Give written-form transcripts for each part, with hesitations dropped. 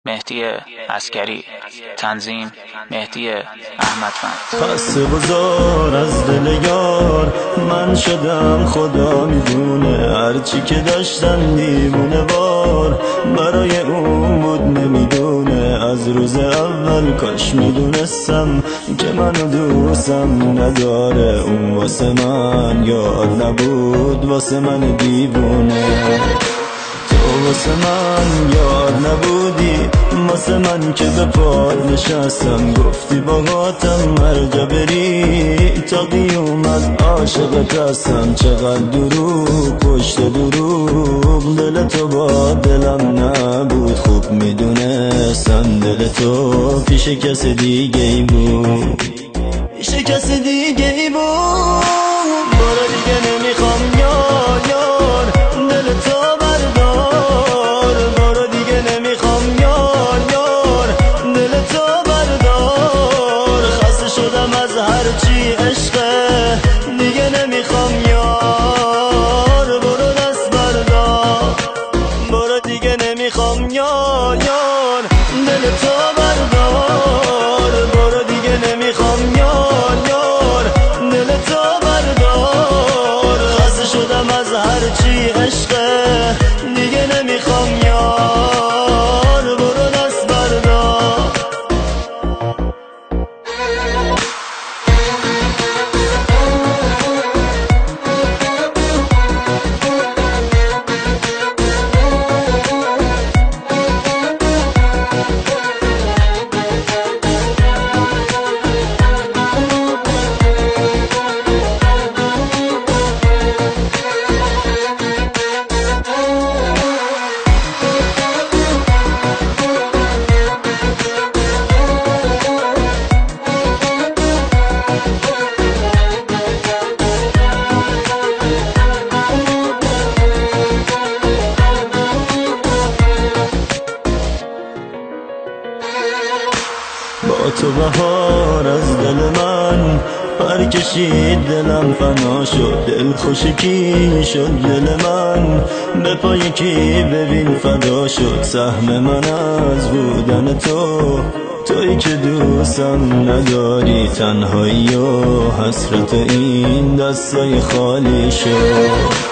مهدی عسکری. تنظیم مهدی احمدفند. خسته بزار از دل یار من شدم، خدا میدونه هرچی که داشتم دیوونه وار برای اون بود نمیدونه. از روز اول کاش میدونستم که منو دوستم نداره. اون واسه من یاد نبود، واسه من دیوونه. تو واسه من یاد نبودی، واسه من که به پاد نشستم. گفتی باهاتم هر جا بری تا قیامت عاشقت هستم. چقدر دروغ پشت دروغ، دل تو با دلم نبود. خوب میدونستم دل تو پیش کس دیگه ای بود، پیش کس دیگه ای بود. برو دیگه نمیخوام یار دل تو بردار. برو دیگه نمیخوام یار دل تو بردار. خسته شدم از هرچی عشقه، دیگه نمیخوام یار. برو دست بردار. برو دیگه نمیخوام یار دل تو بردار. برو دیگه نمیخوام یار دل تو بردار. خسته شدم از هرچی عشقه، دیگه نمیخوام یار. برو دست بردار. با تو بهار از دل من پر کشید، دلم فنا شد. دل خوشکی شد دل من، به پای کی ببین فدا شد. سهم من از بودن تو، تویی که دوستم نداری. تنهایی و حسرت این دستای خالی شد.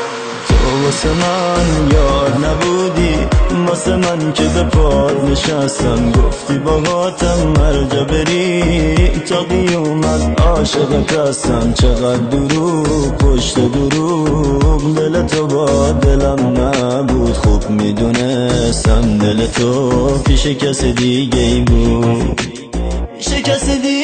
تو واسه من یاد نبودی، واسه من که به پاد نشستم. گفتی باهاتم هر جا بری تا قیامت عاشقت هستم. چقدر دروغ پشت دروغ، دل تو با دلم نبود. خوب میدونستم دل تو پیش کس دیگه ای بود، پیش کس دیگه